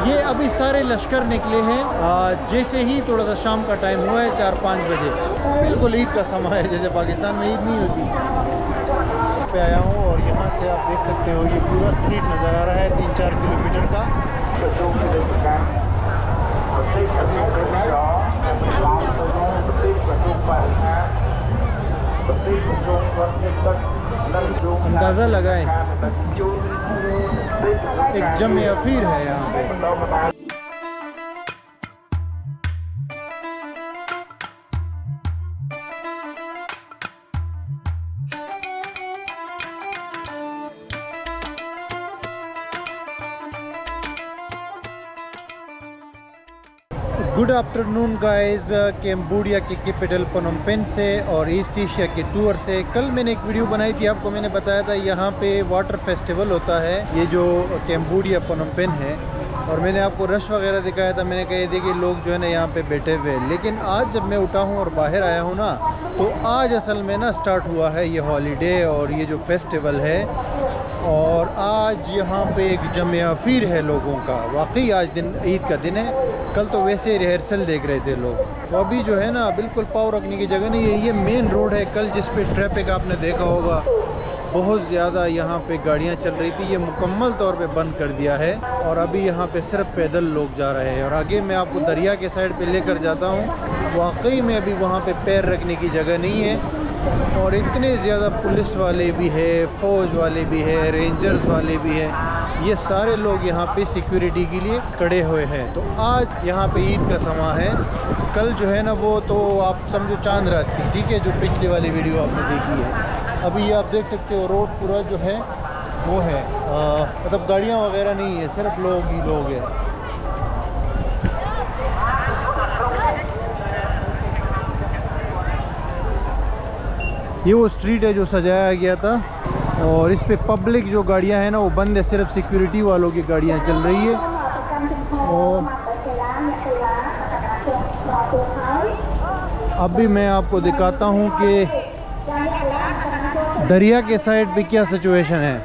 ये अभी सारे लश्कर निकले हैं जैसे ही थोड़ा सा शाम का टाइम हुआ है 4-5 बजे। बिल्कुल ईद का समय है, जैसे पाकिस्तान में ईद नहीं होती। पे आया हूँ और यहाँ से आप देख सकते हो ये पूरा स्ट्रीट नज़र आ रहा है 3-4 किलोमीटर का। अंदाज़ा लगाएं, एक जमे अफीर है यहाँ पे। गुड आफ्टरनून गाइस, कैम्बोडिया के कैपिटल प्नोम पेन से और ईस्ट एशिया के टूर से। कल मैंने एक वीडियो बनाई थी, आपको मैंने बताया था यहाँ पे वाटर फेस्टिवल होता है, ये जो कैम्बोडिया प्नोम पेन है, और मैंने आपको रश वगैरह दिखाया था। मैंने कहा देखिए लोग जो है ना यहाँ पे बैठे हुए हैं, लेकिन आज जब मैं उठा हूँ और बाहर आया हूँ ना, तो आज असल में ना स्टार्ट हुआ है ये हॉलीडे और ये जो फेस्टिवल है, और आज यहाँ पे एक जमे फिर है लोगों का। वाकई आज दिन ईद का दिन है। कल तो वैसे रिहर्सल देख रहे थे लोग, तो अभी जो है ना बिल्कुल पाँव रखने की जगह नहीं है। ये मेन रोड है, कल जिस पे ट्रैफिक आपने देखा होगा, बहुत ज़्यादा यहाँ पे गाड़ियाँ चल रही थी, ये मुकम्मल तौर पे बंद कर दिया है और अभी यहाँ पे सिर्फ पैदल लोग जा रहे हैं। और आगे मैं आपको दरिया के साइड पे लेकर जाता हूँ, वाकई में अभी वहाँ पे पैर रखने की जगह नहीं है, और इतने ज़्यादा पुलिस वाले भी है, फ़ौज वाले भी है, रेंजर्स वाले भी हैं। ये सारे लोग यहाँ पे सिक्योरिटी के लिए खड़े हुए हैं। तो आज यहाँ पे ईद का समा है, कल जो है ना वो तो आप समझो चांद रात की, ठीक है, जो पिछली वाली वीडियो आपने देखी है। अभी ये आप देख सकते हो रोड पूरा जो है वो है मतलब गाड़ियाँ वगैरह नहीं है, सिर्फ लोग ही लोग हैं। ये वो स्ट्रीट है जो सजाया गया था, और इस पे पब्लिक जो गाड़ियां हैं ना वो बंद है, सिर्फ सिक्योरिटी वालों की गाड़ियां चल रही है। और अभी मैं आपको दिखाता हूं कि दरिया के साइड पे क्या सिचुएशन है।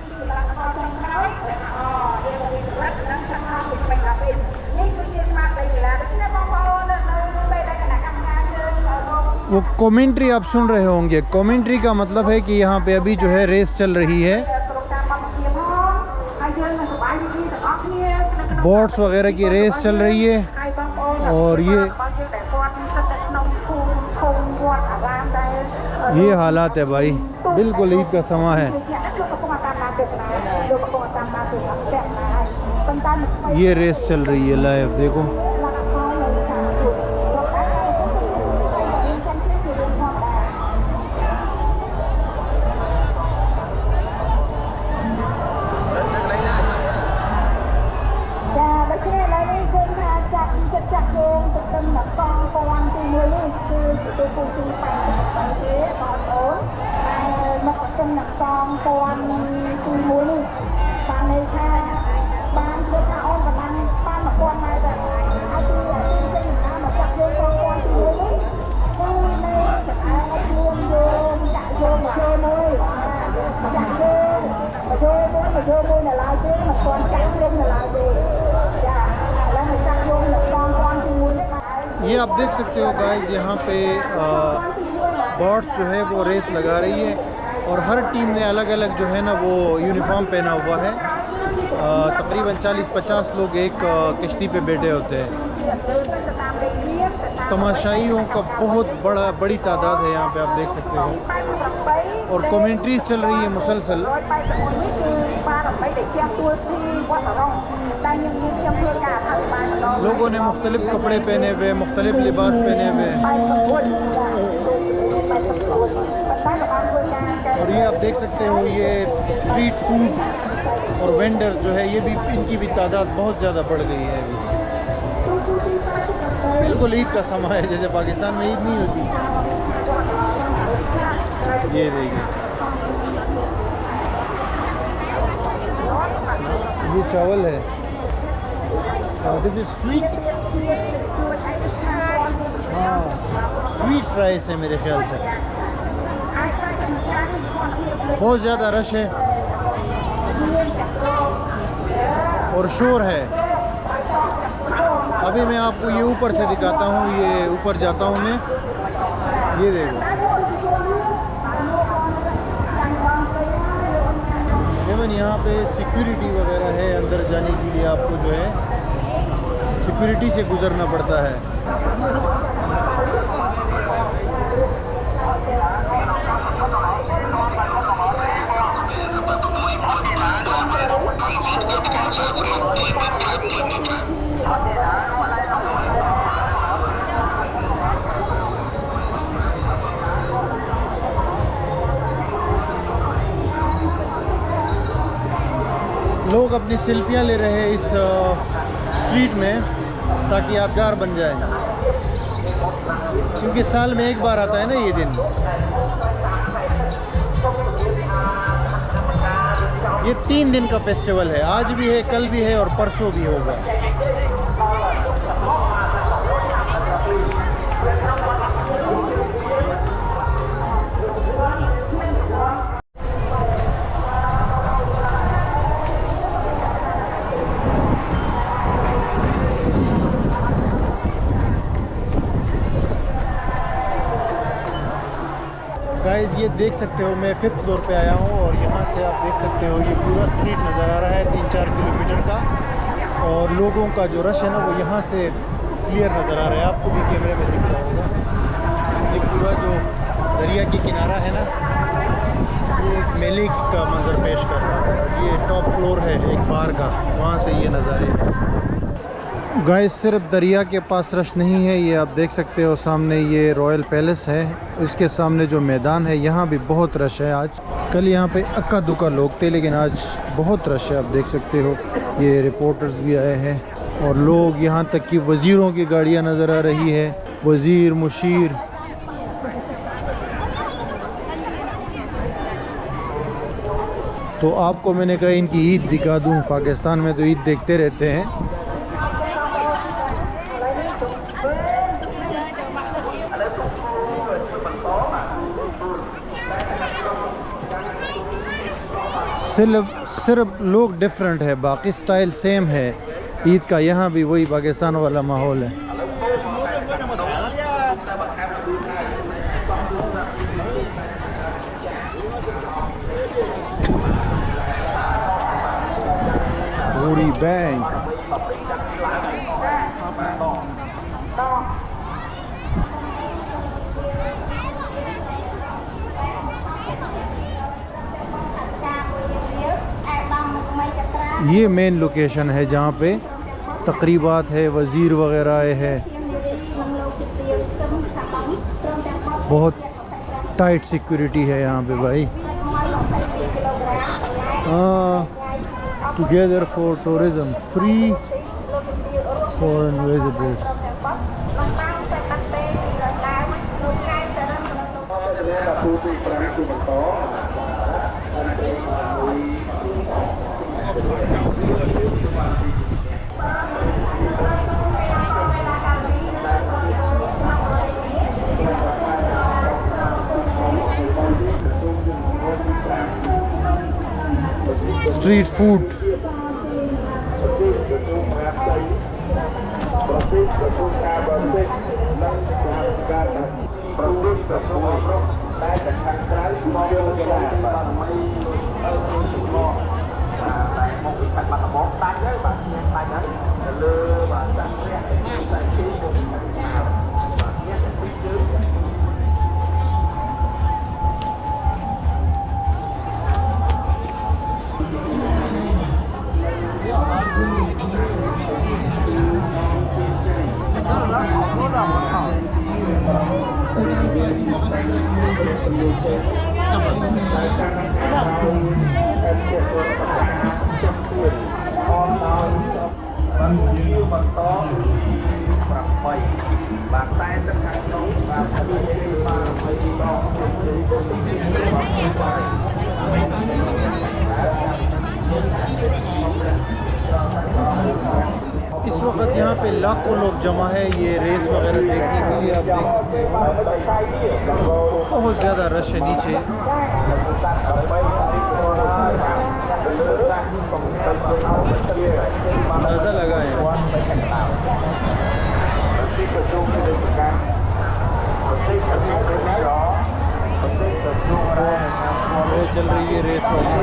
वो कमेंट्री आप सुन रहे होंगे, कमेंट्री का मतलब है कि यहाँ पे अभी जो है रेस चल रही है, बोट्स वगैरह की रेस चल रही है। और ये हालात है भाई, बिल्कुल ईद का समा है। ये रेस चल रही है लाइव, देखो। ये आप देख सकते हो गाइस, यहाँ पे बोट्स जो है वो रेस लगा रही है, और हर टीम ने अलग अलग जो है ना वो यूनिफॉर्म पहना हुआ है। तकरीबन 40-50 लोग एक किश्ती पे बैठे होते हैं। तमाशाइयों का बहुत बड़ी तादाद है यहाँ पे, आप देख सकते हो, और कमेंट्रीज चल रही है मुसलसल। लोगों ने मुख्तलिफ कपड़े पहने हुए, मुख्तलिफ लिबास पहने हुए, और ये आप देख सकते हो ये स्ट्रीट फूड और वेंडर जो है, ये भी इनकी भी तादाद बहुत ज़्यादा बढ़ गई है अभी। बिल्कुल ईद का समय है, जैसे पाकिस्तान में ईद नहीं होती। ये देखिए, ये चावल है, दिस इज स्वीट, हाँ स्वीट राइस है मेरे ख्याल से। बहुत ज़्यादा रश है और शोर है। अभी मैं आपको ये ऊपर से दिखाता हूँ, ये ऊपर जाता हूँ मैं, ये देखो इवन यहाँ पे सिक्योरिटी वगैरह है, अंदर जाने के लिए आपको जो है सिक्योरिटी से गुजरना पड़ता है। लोग अपनी सेल्फियाँ ले रहे हैं इस स्ट्रीट में ताकि यादगार बन जाए, क्योंकि साल में एक बार आता है ना ये दिन। ये 3 दिन का फेस्टिवल है, आज भी है, कल भी है और परसों भी होगा। गाइस ये देख सकते हो, मैं 5th फ्लोर पे आया हूँ और यहाँ से आप देख सकते हो ये पूरा स्ट्रीट नज़र आ रहा है 3-4 किलोमीटर का, और लोगों का जो रश है ना वो यहाँ से क्लियर नज़र आ रहा है, आपको भी कैमरे में दिख रहा होगा। ये पूरा जो दरिया की किनारा है ना, ये एक मेले का मंजर पेश कर रहा है। ये टॉप फ्लोर है एक बार का, वहाँ से ये नज़ारे हैं। गाइस सिर्फ दरिया के पास रश नहीं है, ये आप देख सकते हो सामने ये रॉयल पैलेस है, इसके सामने जो मैदान है यहाँ भी बहुत रश है आज। कल यहाँ पे अक्का दुक्का लोग थे लेकिन आज बहुत रश है, आप देख सकते हो। ये रिपोर्टर्स भी आए हैं और लोग, यहाँ तक कि वज़ीरों की गाड़ियाँ नज़र आ रही है, वज़ीर मुशीर। तो आपको मैंने कहा इनकी ईद दिखा दूँ, पाकिस्तान में तो ईद देखते रहते हैं। सिर्फ लोग डिफरेंट है, बाकी स्टाइल सेम है ईद का। यहाँ भी वही पाकिस्तान वाला माहौल है। पूरी बैंक ये मेन लोकेशन है जहाँ पे तकरीबात है, वज़ीर वगैरह आए हैं। बहुत टाइट सिक्योरिटी है यहाँ पे भाई। Together for tourism, free foreign visitors. Street food, इस वक्त यहाँ पे लाखों लोग जमा है ये रेस वगैरह देखने के लिए। आप देख सकते हो बहुत ज़्यादा रश है नीचे। अंदाज़ा लगा है वो चल रही है रेस वाली।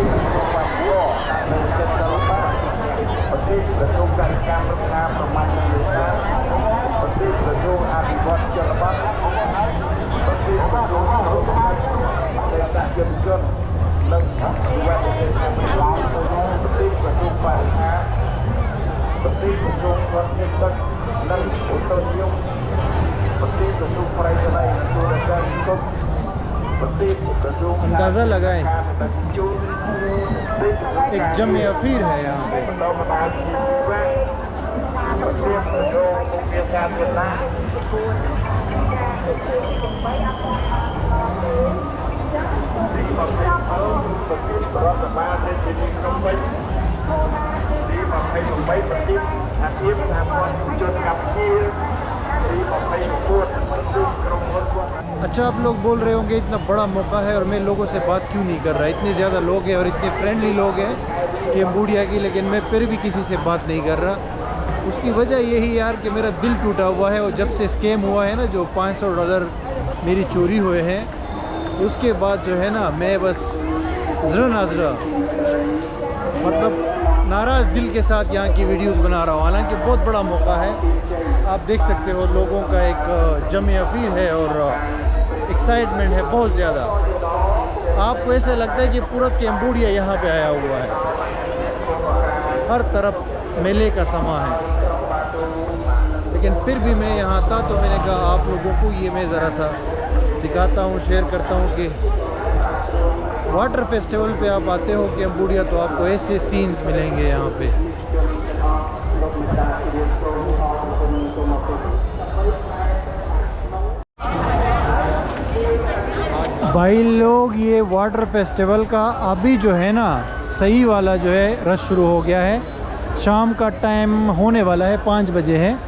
अंदाज़ा लगाएं, एक जम अफीर है यहाँ पे। अच्छा, आप लोग बोल रहे होंगे इतना बड़ा मौका है और मैं लोगों से बात क्यों नहीं कर रहा। इतने ज़्यादा लोग हैं और इतने फ्रेंडली लोग हैं कैम्बोडिया की, लेकिन मैं फिर भी किसी से बात नहीं कर रहा। उसकी वजह यही यार कि मेरा दिल टूटा हुआ है, और जब से स्कैम हुआ है ना, जो $500 मेरी चोरी हुए हैं, उसके बाद जो है ना, मैं बस ज़रा नाजरा मतलब नाराज़ दिल के साथ यहाँ की वीडियोस बना रहा हूँ। हालांकि बहुत बड़ा मौका है, आप देख सकते हो लोगों का एक जमे अफीर है और एक्साइटमेंट है बहुत ज़्यादा। आपको ऐसा लगता है कि पूरा कैम्बोडिया यहाँ पे आया हुआ है, हर तरफ मेले का समा है। लेकिन फिर भी मैं यहाँ था तो मैंने कहा आप लोगों को ये मैं ज़रा सा दिखाता हूँ, शेयर करता हूँ कि वाटर फेस्टिवल पे आप आते हो कैम्बोडिया तो आपको ऐसे सीन्स मिलेंगे यहाँ पे। भाई लोग, ये वाटर फेस्टिवल का अभी जो है ना सही वाला जो है रश शुरू हो गया है। शाम का टाइम होने वाला है, 5 बजे है,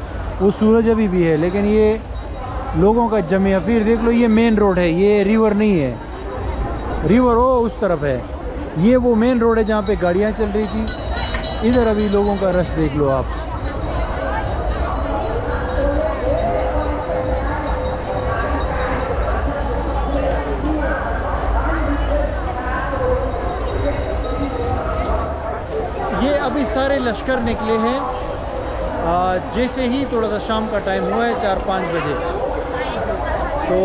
वो सूरज अभी भी है, लेकिन ये लोगों का जमिया फिर देख लो। ये मेन रोड है, ये रिवर नहीं है, रिवर वो उस तरफ है, ये वो मेन रोड है जहाँ पे गाड़ियाँ चल रही थी। इधर अभी लोगों का रश देख लो आप। ये अभी सारे लश्कर निकले हैं, जैसे ही थोड़ा सा शाम का टाइम हुआ है 4-5 बजे, तो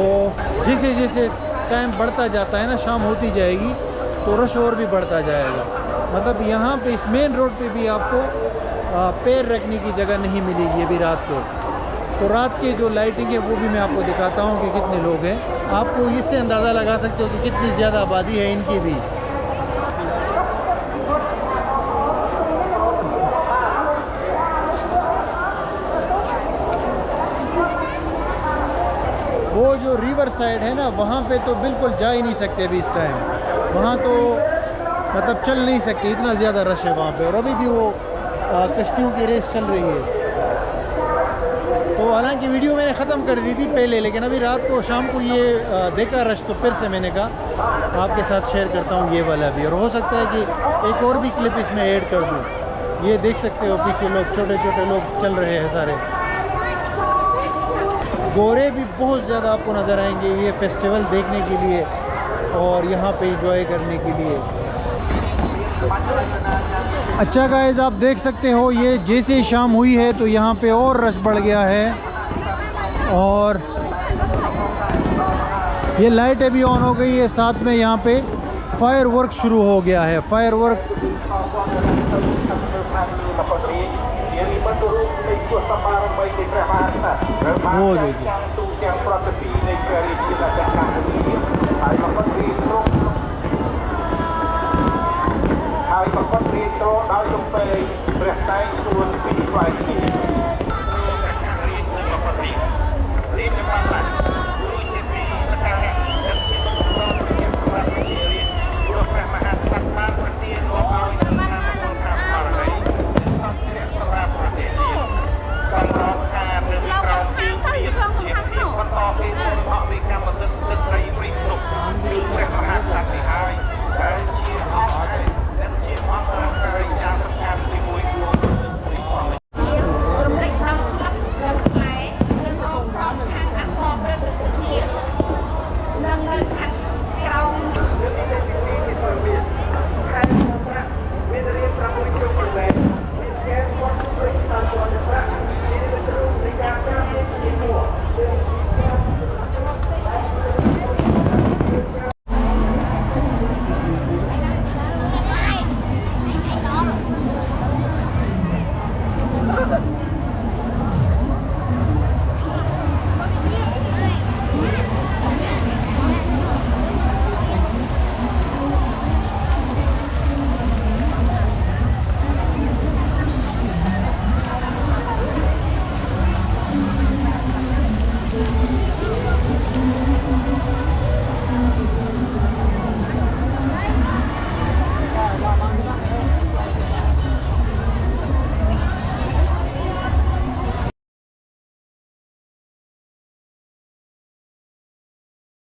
जैसे जैसे टाइम बढ़ता जाता है ना, शाम होती जाएगी तो रश और भी बढ़ता जाएगा। मतलब यहाँ पे इस मेन रोड पे भी आपको पैर रखने की जगह नहीं मिलेगी अभी रात को। तो रात के जो लाइटिंग है वो भी मैं आपको दिखाता हूँ कि कितने लोग हैं। आपको इससे अंदाज़ा लगा सकते हो कि कितनी ज़्यादा आबादी है इनकी भी। वो जो रिवर साइड है ना, वहाँ पे तो बिल्कुल जा ही नहीं सकते अभी इस टाइम, वहाँ तो मतलब चल नहीं सकते, इतना ज़्यादा रश है वहाँ पे। और अभी भी वो कश्तियों की रेस चल रही है। तो हालांकि वीडियो मैंने ख़त्म कर दी थी पहले, लेकिन अभी रात को शाम को ये देखा रश, तो फिर से मैंने कहा आपके साथ शेयर करता हूँ ये वाला भी। और हो सकता है कि एक और भी क्लिप इसमें ऐड कर दूँ। ये देख सकते हो पीछे लोग, छोटे छोटे लोग चल रहे हैं सारे। गोरे भी बहुत ज़्यादा आपको नज़र आएंगे ये फेस्टिवल देखने के लिए और यहाँ पे एंजॉय करने के लिए। अच्छा गाइस, आप देख सकते हो ये जैसे ही शाम हुई है तो यहाँ पे और रश बढ़ गया है, और ये लाइटें भी ऑन हो गई है। साथ में यहाँ पे फायर वर्क शुरू हो गया है। फायर वर्क वो देखिए,